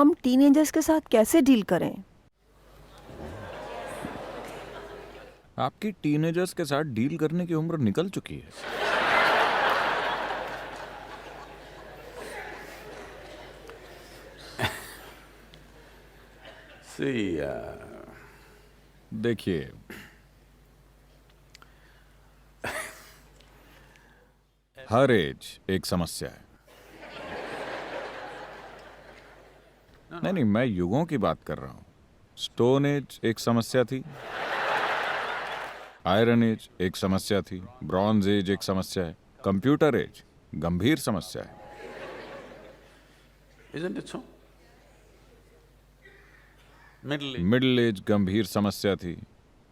हम टीनेजर्स के साथ कैसे डील करें? आपकी टीनेजर्स के साथ डील करने की उम्र निकल चुकी है। See, देखिए, हर एज एक समस्या है। नहीं, मैं युगों की बात कर रहा हूं। स्टोन एज एक समस्या थी, आयरन एज एक समस्या थी, ब्रॉन्ज एज एक समस्या है, कंप्यूटर एज गंभीर समस्या है। isn't it so? Middle age. Middle age गंभीर समस्या थी,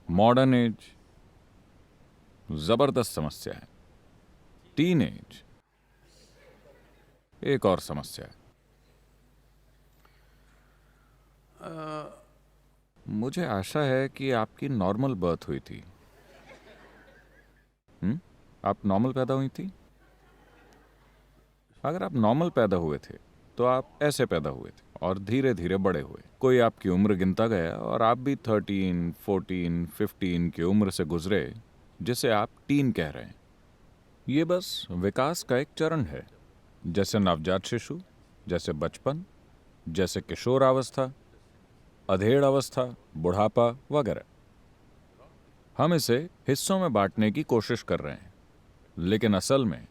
मॉडर्न एज जबरदस्त समस्या है, टीन एज एक और समस्या है। मुझे आशा है कि आपकी नॉर्मल बर्थ हुई थी। आप नॉर्मल पैदा हुई थी? अगर आप नॉर्मल पैदा हुए थे तो आप ऐसे पैदा हुए थे और धीरे धीरे बड़े हुए। कोई आपकी उम्र गिनता गया और आप भी 13, 14, 15 की उम्र से गुजरे, जिसे आप टीन कह रहे हैं। ये बस विकास का एक चरण है, जैसे नवजात शिशु, जैसे बचपन, जैसे किशोरावस्था, अधेड़ अवस्था, बुढ़ापा वगैरह। हम इसे हिस्सों में बांटने की कोशिश कर रहे हैं, लेकिन असल में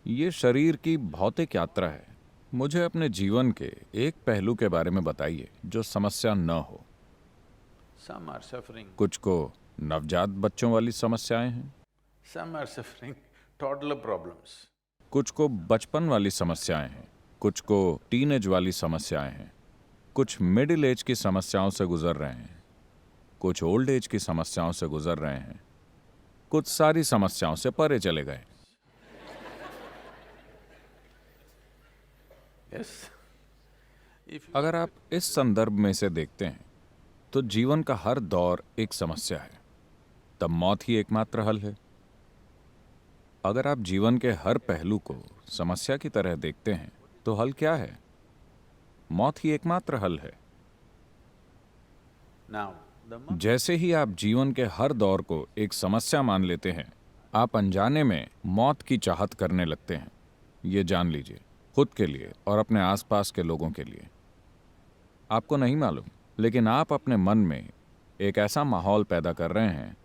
ये शरीर की भौतिक यात्रा है। मुझे अपने जीवन के एक पहलू के बारे में बताइए जो समस्या न हो। Some are suffering. कुछ को नवजात बच्चों वाली समस्याएं हैं, Some are suffering toddler problems. कुछ को बचपन वाली समस्याएं हैं, कुछ को टीनेज वाली समस्याएं हैं, कुछ मिडिल एज की समस्याओं से गुजर रहे हैं, कुछ ओल्ड एज की समस्याओं से गुजर रहे हैं, कुछ सारी समस्याओं से परे चले गए। Yes. If you अगर आप इस संदर्भ में से देखते हैं तो जीवन का हर दौर एक समस्या है, तब मौत ही एकमात्र हल है। अगर आप जीवन के हर पहलू को समस्या की तरह देखते हैं तो हल क्या है? मौत ही एकमात्र हल है। now, the moment जैसे ही आप जीवन के हर दौर को एक समस्या मान लेते हैं, आप अनजाने में मौत की चाहत करने लगते हैं। ये जान लीजिए, खुद के लिए और अपने आसपास के लोगों के लिए। आपको नहीं मालूम, लेकिन आप अपने मन में एक ऐसा माहौल पैदा कर रहे हैं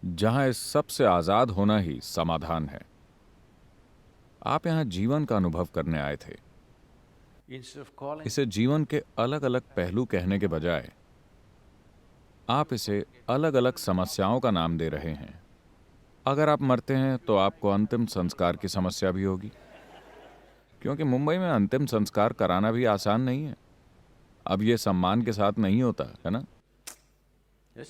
जहां इस सब से आजाद होना ही समाधान है। आप यहां जीवन का अनुभव करने आए थे। instead of calling इसे जीवन के अलग अलग पहलू कहने के बजाय आप इसे अलग अलग समस्याओं का नाम दे रहे हैं। अगर आप मरते हैं तो आपको अंतिम संस्कार की समस्या भी होगी, क्योंकि मुंबई में अंतिम संस्कार कराना भी आसान नहीं है। अब ये सम्मान के साथ नहीं होता है ना। yes,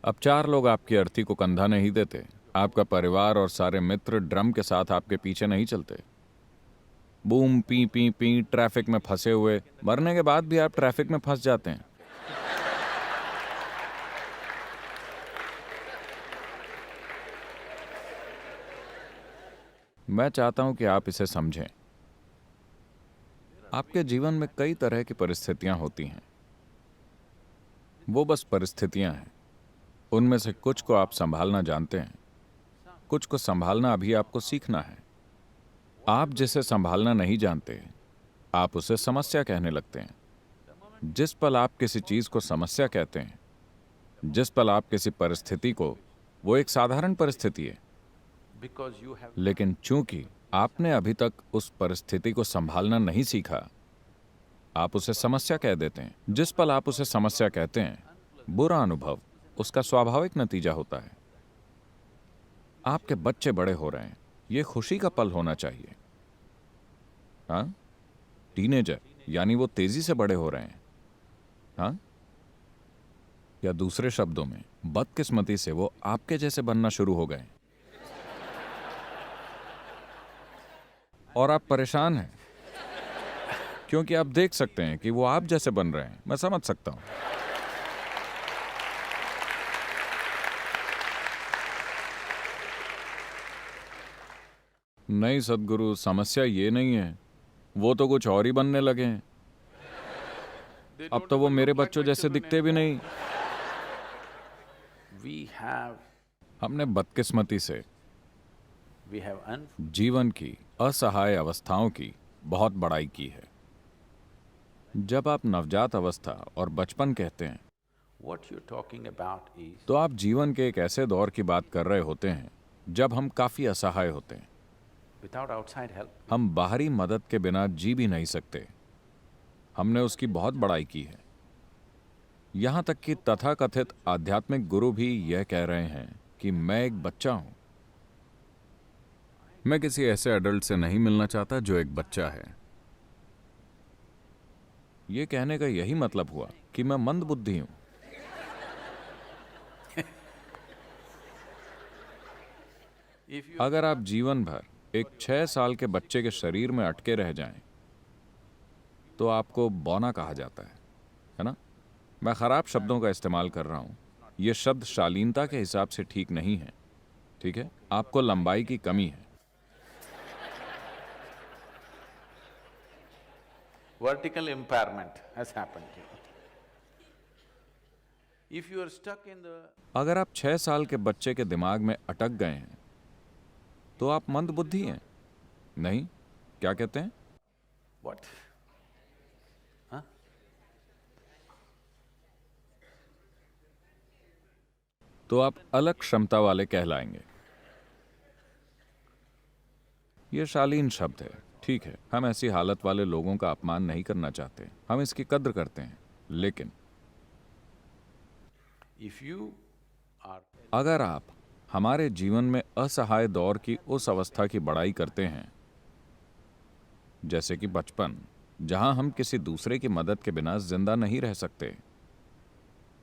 अब 4 लोग आपकी अर्थी को कंधा नहीं देते, आपका परिवार और सारे मित्र ड्रम के साथ आपके पीछे नहीं चलते। Boom P P P traffic में फंसे हुए, मरने के बाद भी आप ट्रैफिक में फंस जाते हैं। मैं चाहता हूं कि आप इसे समझें। आपके जीवन में कई तरह की परिस्थितियां होती हैं। वो बस परिस्थितियां हैं। उनमें से कुछ को आप संभालना जानते हैं, कुछ को संभालना अभी आपको सीखना है। आप जिसे संभालना नहीं जानते, आप उसे समस्या कहने लगते हैं। जिस पल आप किसी चीज को समस्या कहते हैं, जिस पल आप किसी परिस्थिति को, वो एक साधारण परिस्थिति है, because you have लेकिन चूंकि आपने अभी तक उस परिस्थिति को संभालना नहीं सीखा, आप उसे समस्या कह देते हैं। जिस पल आप उसे समस्या कहते हैं, बुरा अनुभव उसका स्वाभाविक नतीजा होता है। आपके बच्चे बड़े हो रहे हैं, ये खुशी का पल होना चाहिए। हाँ, टीनेजर यानी वो तेजी से बड़े हो रहे हैं। हाँ, या दूसरे शब्दों में, बदकिस्मती से वो आपके जैसे बनना शुरू हो गए और आप परेशान हैं, क्योंकि आप देख सकते हैं कि वो आप जैसे बन रहे हैं। मैं समझ सकता हूं। नहीं सद्गुरु, समस्या ये नहीं है। वो तो कुछ और ही बनने लगे हैं। अब तो वो मेरे बच्चों जैसे दिखते भी नहीं। We have, हमने बदकिस्मती से we have जीवन की असहाय अवस्थाओं की बहुत बड़ाई की है। जब आप नवजात अवस्था और बचपन कहते हैं what you're talking about is तो आप जीवन के एक ऐसे दौर की बात कर रहे होते हैं जब हम काफी असहाय होते हैं। without outside help. हम बाहरी मदद के बिना जी भी नहीं सकते। हमने उसकी बहुत बड़ाई की है। यहां तक कि तथाकथित आध्यात्मिक गुरु भी यह कह रहे हैं कि मैं एक बच्चा हूं। मैं किसी ऐसे एडल्ट से नहीं मिलना चाहता जो एक बच्चा है। यह कहने का यही मतलब हुआ कि मैं मंदबुद्धि हूं। If you अगर आप जीवन भर एक 6 साल के बच्चे के शरीर में अटके रह जाएं, तो आपको बौना कहा जाता है ना? मैं खराब शब्दों का इस्तेमाल कर रहा हूं। यह शब्द शालीनता के हिसाब से ठीक नहीं है। ठीक है, आपको लंबाई की कमी है। vertical impairment has happened to you. If you are stuck in the अगर आप 6 साल के बच्चे के दिमाग में अटक गए हैं तो आप मंदबुद्धि हैं। नहीं, क्या कहते हैं? what? Huh? तो आप अलग क्षमता वाले कहलाएंगे। यह शालीन शब्द है, ठीक है। हम ऐसी हालत वाले लोगों का अपमान नहीं करना चाहते, हम इसकी कद्र करते हैं। लेकिन If you are अगर आप हमारे जीवन में असहाय दौर की उस अवस्था की बड़ाई करते हैं, जैसे कि बचपन, जहां हम किसी दूसरे की मदद के बिना जिंदा नहीं रह सकते,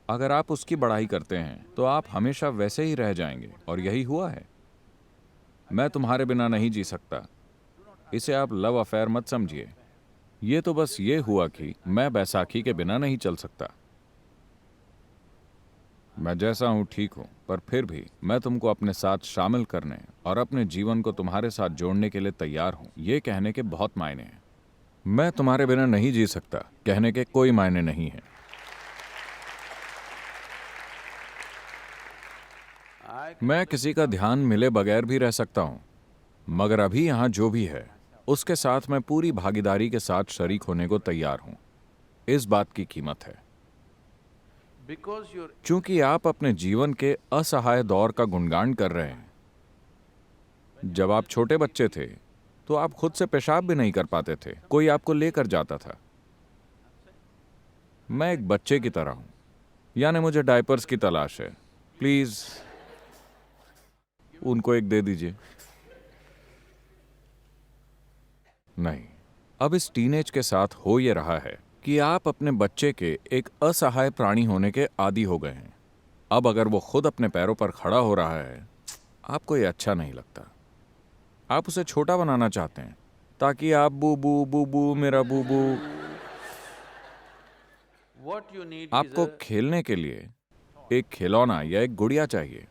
अगर आप उसकी बड़ाई करते हैं तो आप हमेशा वैसे ही रह जाएंगे। और यही हुआ है। मैं तुम्हारे बिना नहीं जी सकता, इसे आप लव अफेयर मत समझिए। ये तो बस ये हुआ कि मैं बैसाखी के बिना नहीं चल सकता। मैं जैसा हूं ठीक हूं, पर फिर भी मैं तुमको अपने साथ शामिल करने और अपने जीवन को तुम्हारे साथ जोड़ने के लिए तैयार हूं। ये कहने के बहुत मायने हैं। मैं तुम्हारे बिना नहीं जी सकता कहने के कोई मायने नहीं है। I मैं किसी का ध्यान मिले बगैर भी रह सकता हूं, मगर अभी यहां जो भी है उसके साथ मैं पूरी भागीदारी के साथ शरीक होने को तैयार हूं। इस बात की कीमत है। because you're चूंकि आप अपने जीवन के असहाय दौर का गुणगान कर रहे हैं। जब आप छोटे बच्चे थे तो आप खुद से पेशाब भी नहीं कर पाते थे, कोई आपको लेकर जाता था। मैं एक बच्चे की तरह हूं, यानी मुझे डायपर्स की तलाश है। प्लीज उनको एक दे दीजिए। नहीं, अब इस टीनेज के साथ हो ये रहा है कि आप अपने बच्चे के एक असहाय प्राणी होने के आदी हो गए हैं। अब अगर वो खुद अपने पैरों पर खड़ा हो रहा है, आपको ये अच्छा नहीं लगता। आप उसे छोटा बनाना चाहते हैं ताकि आप बूबू बूबू मेरा बूबू। what you need आपको is a खेलने के लिए एक खिलौना या एक गुड़िया चाहिए,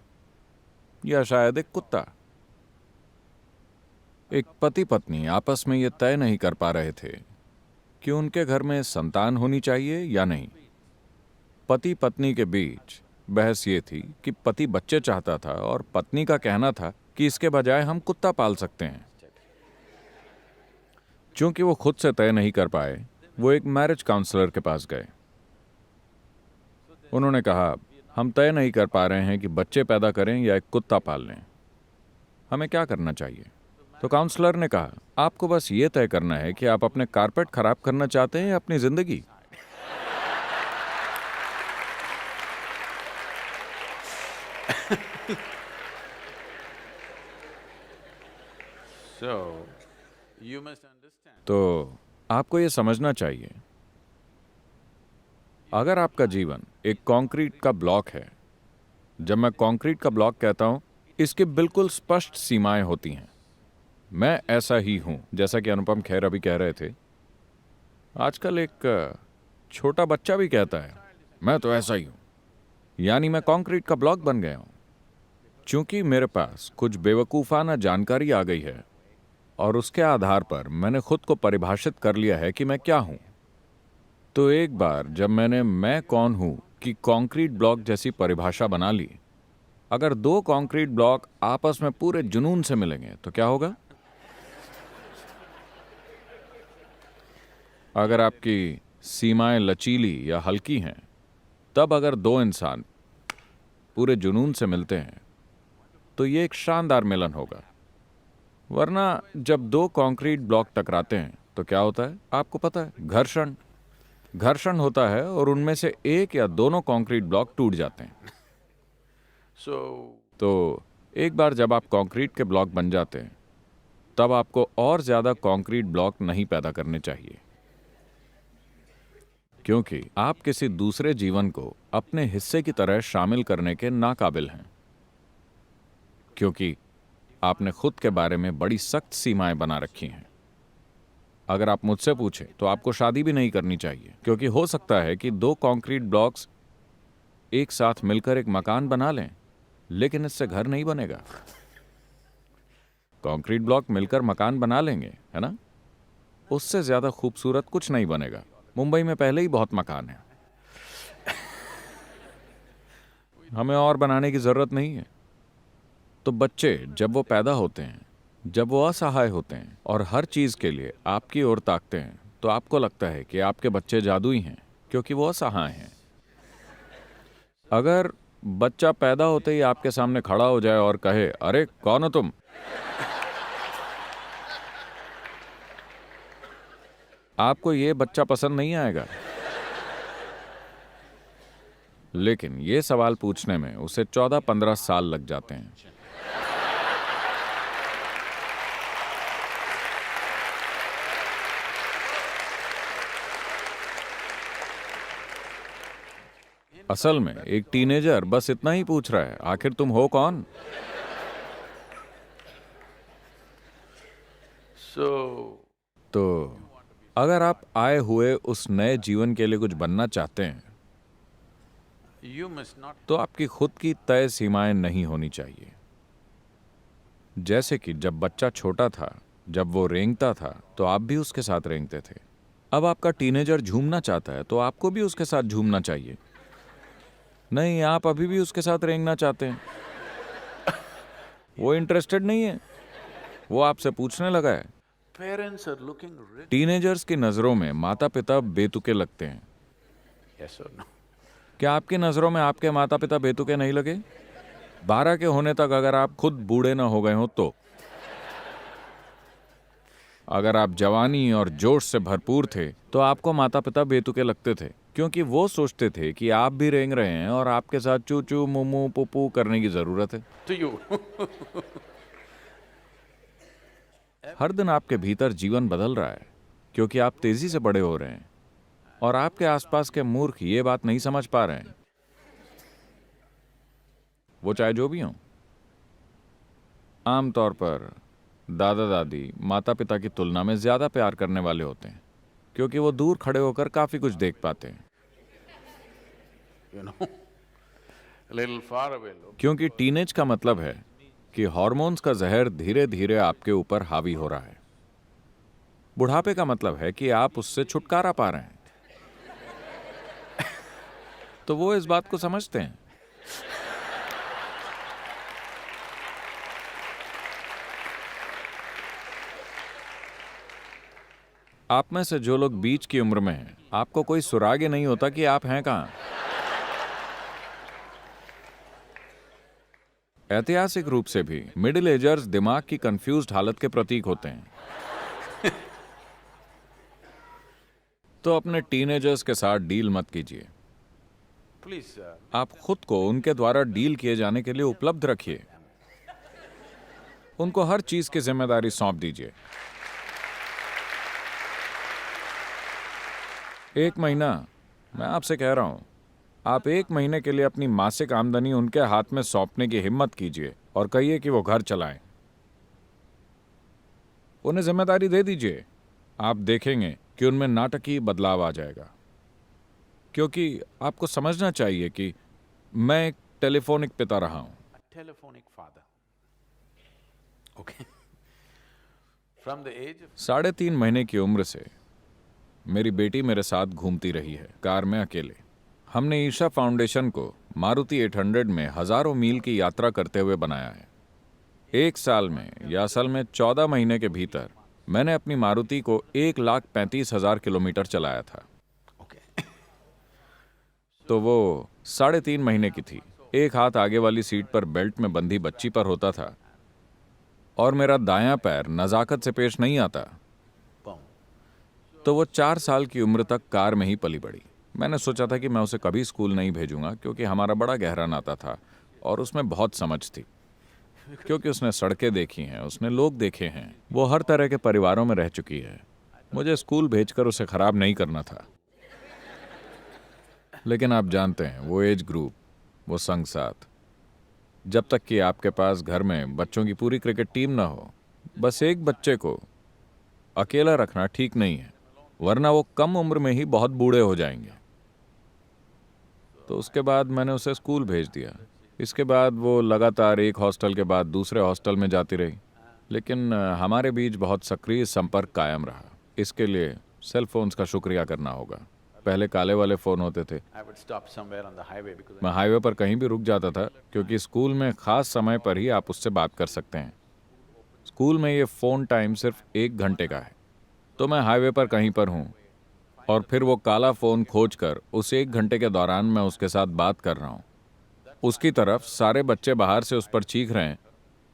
या शायद एक कुत्ता। एक पति पत्नी आपस में ये तय नहीं कर पा रहे थे कि उनके घर में संतान होनी चाहिए या नहीं। पति पत्नी के बीच बहस ये थी कि पति बच्चे चाहता था और पत्नी का कहना था कि इसके बजाय हम कुत्ता पाल सकते हैं। चूंकि वो खुद से तय नहीं कर पाए, वो एक मैरिज काउंसलर के पास गए। उन्होंने कहा, हम तय नहीं कर पा रहे हैं कि बच्चे पैदा करें या एक कुत्ता पाल लें, हमें क्या करना चाहिए? तो काउंसलर ने कहा, आपको बस ये तय करना है कि आप अपने कारपेट खराब करना चाहते हैं या अपनी जिंदगी। so you must understand तो आपको ये समझना चाहिए, अगर आपका जीवन एक कंक्रीट का ब्लॉक है, जब मैं कंक्रीट का ब्लॉक कहता हूं, इसकी बिल्कुल स्पष्ट सीमाएं होती हैं। मैं ऐसा ही हूं, जैसा कि अनुपम खेर अभी कह रहे थे। आजकल एक छोटा बच्चा भी कहता है, मैं तो ऐसा ही हूं, यानी मैं कंक्रीट का ब्लॉक बन गया हूं। चूंकि मेरे पास कुछ बेवकूफाना जानकारी आ गई है, और उसके आधार पर मैंने खुद को परिभाषित कर लिया है कि मैं क्या हूं। तो एक बार जब मैंने मैं कौन हूं कि कंक्रीट ब्लॉक जैसी परिभाषा बना ली, अगर दो कंक्रीट ब्लॉक आपस में पूरे जुनून से मिलेंगे तो क्या होगा? अगर आपकी सीमाएं लचीली या हल्की हैं, तब अगर दो इंसान पूरे जुनून से मिलते हैं तो ये एक शानदार मिलन होगा। वरना जब दो कंक्रीट ब्लॉक टकराते हैं तो क्या होता है आपको पता है? घर्षण। घर्षण होता है और उनमें से एक या दोनों कंक्रीट ब्लॉक टूट जाते हैं। तो एक बार जब आप कंक्रीट के ब्लॉक बन जाते हैं, तब आपको और ज्यादा कंक्रीट ब्लॉक नहीं पैदा करने चाहिए, क्योंकि आप किसी दूसरे जीवन को अपने हिस्से की तरह शामिल करने के नाकाबिल हैं, क्योंकि आपने खुद के बारे में बड़ी सख्त सीमाएं बना रखी हैं। अगर आप मुझसे पूछें तो आपको शादी भी नहीं करनी चाहिए, क्योंकि हो सकता है कि दो कंक्रीट ब्लॉक्स एक साथ मिलकर एक मकान बना लें, लेकिन इससे घर नहीं बनेगा। कंक्रीट ब्लॉक मिलकर मकान बना लेंगे, है ना? उससे ज्यादा खूबसूरत कुछ नहीं बनेगा। मुंबई में पहले ही बहुत मकान है, हमें और बनाने की जरूरत नहीं है। तो बच्चे जब वो पैदा होते हैं, जब वो असहाय होते हैं और हर चीज के लिए आपकी ओर ताकते हैं, तो आपको लगता है कि आपके बच्चे जादुई हैं, क्योंकि वो असहाय हैं। अगर बच्चा पैदा होते ही आपके सामने खड़ा हो जाए और कहे, अरे कौन हो तुम, आपको ये बच्चा पसंद नहीं आएगा। लेकिन ये सवाल पूछने में उसे 14-15 साल लग जाते हैं। असल में एक टीनेजर बस इतना ही पूछ रहा है, आखिर तुम हो कौन? तो अगर आप आए हुए उस नए जीवन के लिए कुछ बनना चाहते हैं, तो आपकी खुद की तय सीमाएं नहीं होनी चाहिए। जैसे कि जब बच्चा छोटा था, जब वो रेंगता था, तो आप भी उसके साथ रेंगते थे। अब आपका टीनेजर झूमना चाहता है, तो आपको भी उसके साथ झूमना चाहिए। नहीं, आप अभी भी उसके साथ रेंगना चाहते हैं। वो इंटरेस्टेड नहीं है, वो आपसे पूछने लगा है। टीनेजर्स की नजरों में माता पिता बेतुके लगते हैं। क्या आपकी नजरों में आपके माता पिता बेतुके नहीं लगे? 12 के होने तक अगर आप खुद बूढ़े ना हो गए हो तो। अगर आप जवानी और जोश से भरपूर थे, तो आपको माता पिता बेतुके लगते थे, क्योंकि वो सोचते थे कि आप भी रेंग रहे हैं और आपके साथ चू चू मुमू पुपू करने की जरूरत है। हर दिन आपके भीतर जीवन बदल रहा है, क्योंकि आप तेजी से बड़े हो रहे हैं और आपके आसपास के मूर्ख ये बात नहीं समझ पा रहे हैं। वो चाहे जो भी हो। आमतौर पर दादा दादी माता पिता की तुलना में ज्यादा प्यार करने वाले होते हैं, क्योंकि वो दूर खड़े होकर काफी कुछ देख पाते हैं। क्योंकि टीनेज का मतलब है कि हार्मोन्स का जहर धीरे धीरे आपके ऊपर हावी हो रहा है। बुढ़ापे का मतलब है कि आप उससे छुटकारा पा रहे हैं। तो वो इस बात को समझते हैं। आप में से जो लोग बीच की उम्र में हैं, आपको कोई सुराग ही नहीं होता कि आप हैं कहां। ऐतिहासिक रूप से भी मिडिल एजर्स दिमाग की कंफ्यूज्ड हालत के प्रतीक होते हैं। तो अपने टीनेजर्स के साथ डील मत कीजिए। आप खुद को उनके द्वारा डील किए जाने के लिए उपलब्ध रखिए। उनको हर चीज की जिम्मेदारी सौंप दीजिए। 1 महीना, मैं आपसे कह रहा हूं, आप 1 महीने के लिए अपनी मासिक आमदनी उनके हाथ में सौंपने की हिम्मत कीजिए और कहिए कि वो घर चलाएं। उन्हें जिम्मेदारी दे दीजिए। आप देखेंगे कि उनमें नाटकीय बदलाव आ जाएगा। क्योंकि आपको समझना चाहिए कि मैं एक टेलीफोनिक पिता रहा हूं। From the age of 3.5 महीने की उम्र से मेरी बेटी मेरे साथ घूमती रही है, कार में अकेले। हमने ईशा फाउंडेशन को मारुति 800 में हजारों मील की यात्रा करते हुए बनाया है। 1 साल में या असल में 14 महीने के भीतर मैंने अपनी मारुति को 1,35,000 किलोमीटर चलाया था। okay, तो वो 3.5 महीने की थी। एक हाथ आगे वाली सीट पर बेल्ट में बंधी बच्ची पर होता था और मेरा दायां पैर नजाकत से पेश नहीं आता। boom. तो वो 4 साल की उम्र तक कार में ही पली बड़ी। मैंने सोचा था कि मैं उसे कभी स्कूल नहीं भेजूंगा, क्योंकि हमारा बड़ा गहरा नाता था और उसमें बहुत समझ थी, क्योंकि उसने सड़कें देखी हैं, उसने लोग देखे हैं, वो हर तरह के परिवारों में रह चुकी है। मुझे स्कूल भेजकर उसे खराब नहीं करना था। लेकिन आप जानते हैं, वो एज ग्रुप, वो संग साथ, जब तक कि आपके पास घर में बच्चों की पूरी क्रिकेट टीम ना हो, बस एक बच्चे को अकेला रखना ठीक नहीं है, वरना वो कम उम्र में ही बहुत बूढ़े हो जाएंगे। तो उसके बाद मैंने उसे स्कूल भेज दिया। इसके बाद वो लगातार एक हॉस्टल के बाद दूसरे हॉस्टल में जाती रही, लेकिन हमारे बीच बहुत सक्रिय संपर्क कायम रहा। इसके लिए सेल फोन्स का शुक्रिया करना होगा। पहले काले वाले फ़ोन होते थे। I would stop somewhere on the highway because मैं हाईवे पर कहीं भी रुक जाता था, क्योंकि स्कूल में ख़ास समय पर ही आप उससे बात कर सकते हैं। स्कूल में ये फ़ोन टाइम सिर्फ 1 घंटे का है। तो मैं हाईवे पर कहीं पर हूँ और फिर वो काला फ़ोन खोजकर उस 1 घंटे के दौरान मैं उसके साथ बात कर रहा हूँ। उसकी तरफ सारे बच्चे बाहर से उस पर चीख रहे हैं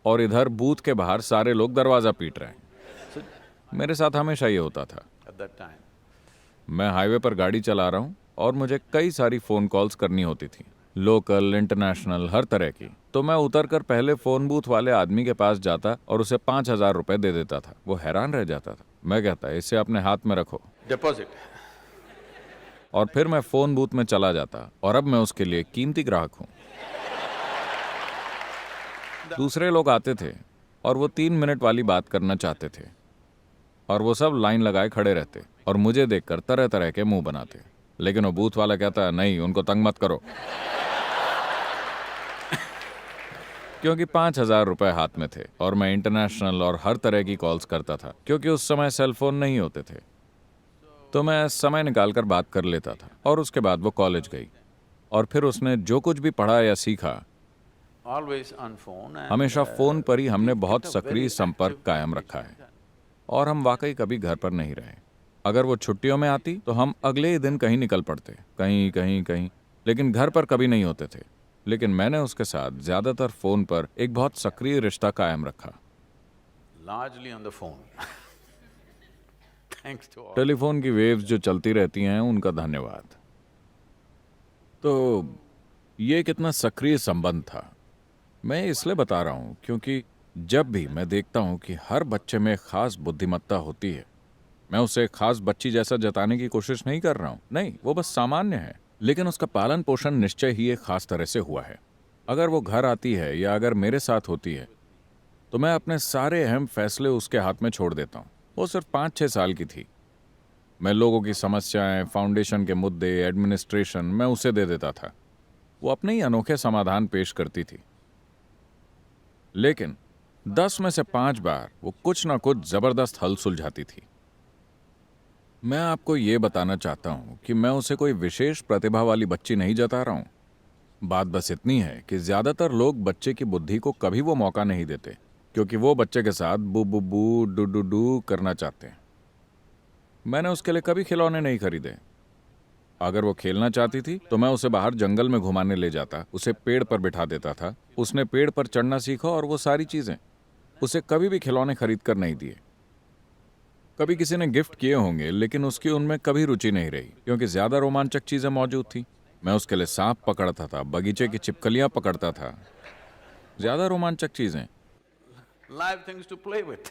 और इधर बूथ के बाहर सारे लोग दरवाज़ा पीट रहे हैं। मेरे साथ हमेशा ये होता था। at that time, मैं हाईवे पर गाड़ी चला रहा हूँ और मुझे कई सारी फ़ोन कॉल्स करनी होती थी, लोकल, इंटरनेशनल, हर तरह की। तो मैं उतरकर पहले फ़ोन बूथ वाले आदमी के पास जाता और उसे 5,000 रुपये दे देता था। वो हैरान रह जाता था। मैं कहता, इसे अपने हाथ में रखो। deposit. और फिर मैं फ़ोन बूथ में चला जाता और अब मैं उसके लिए कीमती ग्राहक हूँ। दूसरे लोग आते थे और वो 3 मिनट वाली बात करना चाहते थे और वो सब लाइन लगाए खड़े रहते और मुझे देखकर तरह तरह के मुंह बनाते। लेकिन वो बूथ वाला कहता, नहीं, उनको तंग मत करो। क्योंकि 5,000 रुपये हाथ में थे और मैं इंटरनेशनल और हर तरह की कॉल्स करता था, क्योंकि उस समय सेल फोन नहीं होते थे। तो मैं समय निकालकर बात कर लेता था। और उसके बाद वो कॉलेज गई और फिर उसने जो कुछ भी पढ़ा या सीखा, Always on phone and हमेशा फ़ोन पर ही हमने we बहुत kept a सक्रिय very संपर्क active कायम रखा है। communication. और हम वाकई कभी घर पर नहीं रहे। अगर वो छुट्टियों में आती तो हम अगले ही दिन कहीं निकल पड़ते, कहीं कहीं कहीं, लेकिन घर पर कभी नहीं होते थे। लेकिन मैंने उसके साथ ज़्यादातर फ़ोन पर एक बहुत सक्रिय रिश्ता कायम रखा। Largely on the phone. Thanks to all. Telephone की वेव्स जो चलती रहती हैं, उनका धन्यवाद। तो ये कितना सक्रिय संबंध था, मैं इसलिए बता रहा हूँ क्योंकि जब भी मैं देखता हूँ कि हर बच्चे में खास बुद्धिमत्ता होती है, मैं उसे खास बच्ची जैसा जताने की कोशिश नहीं कर रहा हूँ। नहीं, वो बस सामान्य है, लेकिन उसका पालन पोषण निश्चय ही एक खास तरह से हुआ है। अगर वो घर आती है या अगर मेरे साथ होती है तो मैं अपने सारे अहम फैसले उसके हाथ में छोड़ देता हूँ। वो सिर्फ 5-6 साल की थी। मैं लोगों की समस्याएं, फाउंडेशन के मुद्दे, एडमिनिस्ट्रेशन मैं उसे दे देता था। वो अपने ही अनोखे समाधान पेश करती थी। लेकिन 10 में से 5 बार वो कुछ ना कुछ जबरदस्त हल सुलझाती थी। मैं आपको ये बताना चाहता हूँ कि मैं उसे कोई विशेष प्रतिभा वाली बच्ची नहीं जता रहा हूँ। बात बस इतनी है कि ज्यादातर लोग बच्चे की बुद्धि को कभी वो मौका नहीं देते, क्योंकि वो बच्चे के साथ बू बू बू डू डू डू करना चाहते हैं। मैंने उसके लिए कभी खिलौने नहीं खरीदे। अगर वो खेलना चाहती थी तो मैं उसे बाहर जंगल में घुमाने ले जाता, उसे पेड़ पर बिठा देता था। उसने पेड़ पर चढ़ना सीखा और वो सारी चीजें। उसे कभी भी खिलौने खरीद कर नहीं दिए। कभी किसी ने गिफ्ट किए होंगे, लेकिन उसकी उनमें कभी रुचि नहीं रही, क्योंकि ज्यादा रोमांचक चीजें मौजूद थी। मैं उसके लिए सांप पकड़ता था, बगीचे की छिपकलियां पकड़ता था, ज्यादा रोमांचक चीजें। Live things to play with.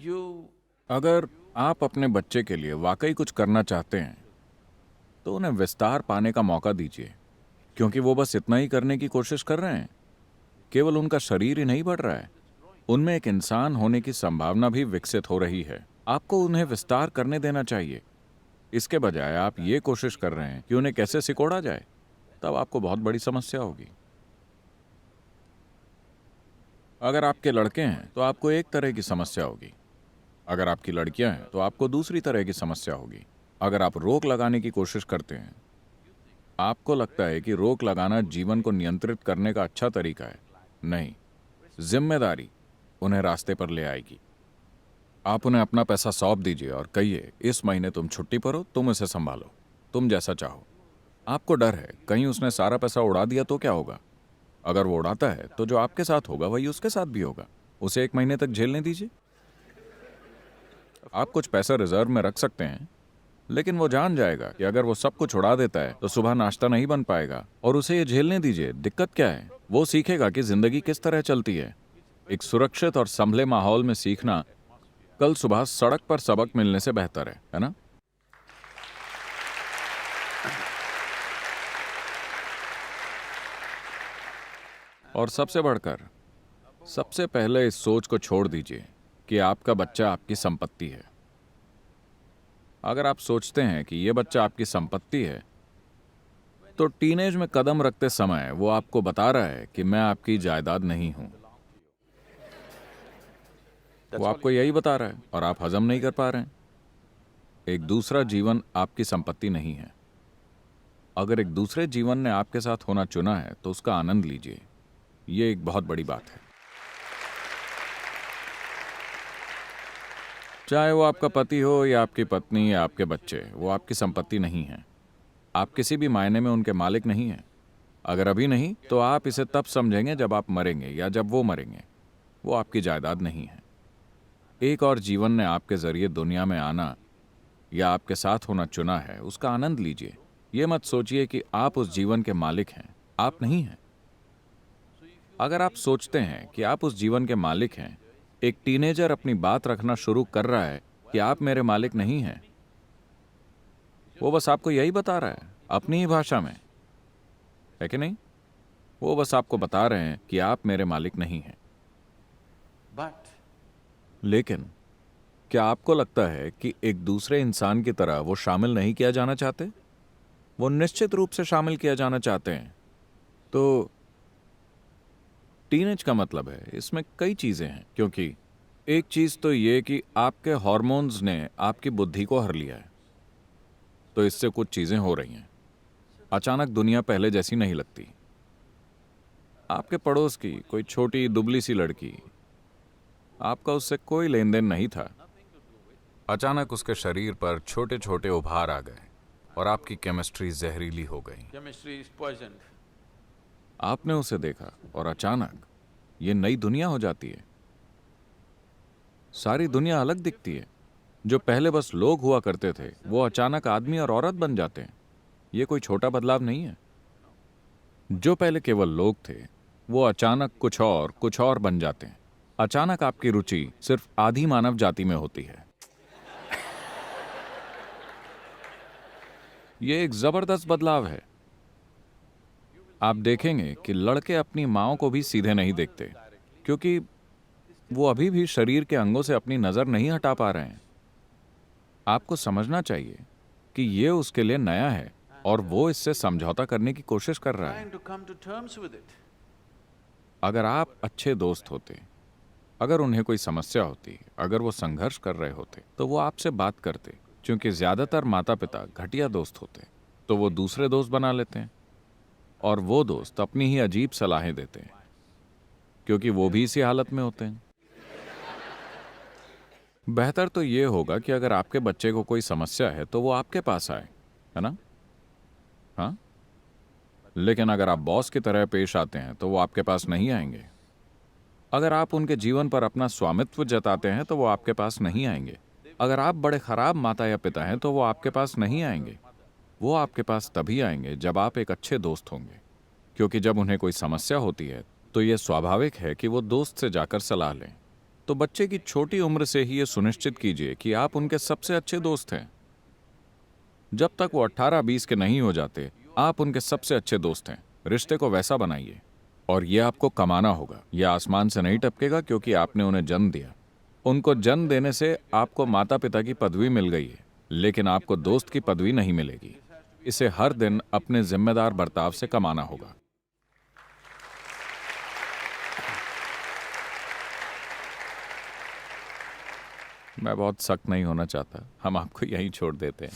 You अगर आप अपने बच्चे के लिए वाकई कुछ करना चाहते हैं तो उन्हें विस्तार पाने का मौका दीजिए, क्योंकि वो बस इतना ही करने की कोशिश कर रहे हैं। केवल उनका शरीर ही नहीं बढ़ रहा है, उनमें एक इंसान होने की संभावना भी विकसित हो रही है। आपको उन्हें विस्तार करने देना चाहिए। इसके बजाय आप ये कोशिश कर रहे हैं कि उन्हें कैसे सिकोड़ा जाए, तब आपको बहुत बड़ी समस्या होगी। अगर आपके लड़के हैं तो आपको एक तरह की समस्या होगी, अगर आपकी लड़कियां हैं तो आपको दूसरी तरह की समस्या होगी। अगर आप रोक लगाने की कोशिश करते हैं, आपको लगता है कि रोक लगाना जीवन को नियंत्रित करने का अच्छा तरीका है। नहीं, जिम्मेदारी उन्हें रास्ते पर ले आएगी। आप उन्हें अपना पैसा सौंप दीजिए और कहिए, इस महीने तुम छुट्टी पर हो, तुम इसे संभालो, तुम जैसा चाहो। आपको डर है कहीं उसने सारा पैसा उड़ा दिया तो क्या होगा। अगर वो उड़ाता है तो जो आपके साथ होगा वही उसके साथ भी होगा। उसे 1 महीने तक झेलने दीजिए। आप कुछ पैसा रिजर्व में रख सकते हैं, लेकिन वो जान जाएगा कि अगर वो सब कुछ उड़ा देता है तो सुबह नाश्ता नहीं बन पाएगा, और उसे ये झेलने दीजिए। दिक्कत क्या है? वो सीखेगा कि जिंदगी किस तरह चलती है। एक सुरक्षित और संभले माहौल में सीखना कल सुबह सड़क पर सबक मिलने से बेहतर है ना? और सबसे बढ़कर, सबसे पहले इस सोच को छोड़ दीजिए कि आपका बच्चा आपकी संपत्ति है। अगर आप सोचते हैं कि यह बच्चा आपकी संपत्ति है, तो टीनेज में कदम रखते समय वो आपको बता रहा है कि मैं आपकी जायदाद नहीं हूं। वो आपको यही बता रहा है और आप हजम नहीं कर पा रहे हैं। एक दूसरा जीवन आपकी संपत्ति नहीं है। अगर एक दूसरे जीवन ने आपके साथ होना चुना है तो उसका आनंद लीजिए। ये एक बहुत बड़ी बात है। चाहे वो आपका पति हो या आपकी पत्नी या आपके बच्चे, वो आपकी संपत्ति नहीं है। आप किसी भी मायने में उनके मालिक नहीं हैं। अगर अभी नहीं तो आप इसे तब समझेंगे जब आप मरेंगे या जब वो मरेंगे। वो आपकी जायदाद नहीं है। एक और जीवन ने आपके जरिए दुनिया में आना या आपके साथ होना चुना है, उसका आनंद लीजिए। ये मत सोचिए कि आप उस जीवन के मालिक हैं। आप नहीं हैं। अगर आप सोचते हैं कि आप उस जीवन के मालिक हैं, एक टीनेजर अपनी बात रखना शुरू कर रहा है कि आप मेरे मालिक नहीं हैं। वो बस आपको यही बता रहा है अपनी ही भाषा में, है कि नहीं? वो बस आपको बता रहे हैं कि आप मेरे मालिक नहीं हैं। But लेकिन क्या आपको लगता है कि एक दूसरे इंसान की तरह वो शामिल नहीं किया जाना चाहते? वो निश्चित रूप से शामिल किया जाना चाहते हैं। तो टीनेज का मतलब है, इसमें कई चीजें हैं। क्योंकि एक चीज तो ये कि आपके हार्मोन्स ने आपकी बुद्धि को हर लिया है, तो इससे कुछ चीजें हो रही हैं। अचानक दुनिया पहले जैसी नहीं लगती। आपके पड़ोस की कोई छोटी दुबली सी लड़की, आपका उससे कोई लेन देन नहीं था, अचानक उसके शरीर पर छोटे छोटे उभार आ गए और आपकी केमिस्ट्री जहरीली हो गई। chemistry is poisoned. आपने उसे देखा और अचानक ये नई दुनिया हो जाती है। सारी दुनिया अलग दिखती है। जो पहले बस लोग हुआ करते थे, वो अचानक आदमी और औरत बन जाते हैं। ये कोई छोटा बदलाव नहीं है। जो पहले केवल लोग थे, वो अचानक कुछ और बन जाते हैं। अचानक आपकी रुचि सिर्फ आधी मानव जाति में होती है। ये एक जबरदस्त बदलाव है। आप देखेंगे कि लड़के अपनी माओ को भी सीधे नहीं देखते, क्योंकि वो अभी भी शरीर के अंगों से अपनी नजर नहीं हटा पा रहे हैं। आपको समझना चाहिए कि ये उसके लिए नया है और वो इससे समझौता करने की कोशिश कर रहा है। Trying to come to terms with it. अगर आप अच्छे दोस्त होते, अगर उन्हें कोई समस्या होती, अगर वो संघर्ष कर रहे होते, तो वो आपसे बात करते। क्योंकि ज्यादातर माता पिता घटिया दोस्त होते, तो वो दूसरे दोस्त बना लेते हैं, और वो दोस्त अपनी ही अजीब सलाहें देते हैं, क्योंकि वो भी इसी हालत में होते हैं। बेहतर तो ये होगा कि अगर आपके बच्चे को कोई समस्या है तो वो आपके पास आए, है ना? हाँ? लेकिन अगर आप बॉस की तरह पेश आते हैं तो वो आपके पास नहीं आएंगे। अगर आप उनके जीवन पर अपना स्वामित्व जताते हैं तो वो आपके पास नहीं आएंगे। अगर आप बड़े खराब माता या पिता हैं तो वो आपके पास नहीं आएंगे। वो आपके पास तभी आएंगे जब आप एक अच्छे दोस्त होंगे, क्योंकि जब उन्हें कोई समस्या होती है तो यह स्वाभाविक है कि वो दोस्त से जाकर सलाह लें। तो बच्चे की छोटी उम्र से ही ये सुनिश्चित कीजिए कि आप उनके सबसे अच्छे दोस्त हैं। जब तक वो 18-20 के नहीं हो जाते, आप उनके सबसे अच्छे दोस्त हैं। रिश्ते को वैसा बनाइए, और ये आपको कमाना होगा। यह आसमान से नहीं टपकेगा, क्योंकि आपने उन्हें जन्म दिया। उनको जन्म देने से आपको माता पिता की पदवी मिल गई है, लेकिन आपको दोस्त की पदवी नहीं मिलेगी। इसे हर दिन अपने जिम्मेदार बर्ताव से कमाना होगा। मैं बहुत सख्त नहीं होना चाहता, हम आपको यहीं छोड़ देते हैं।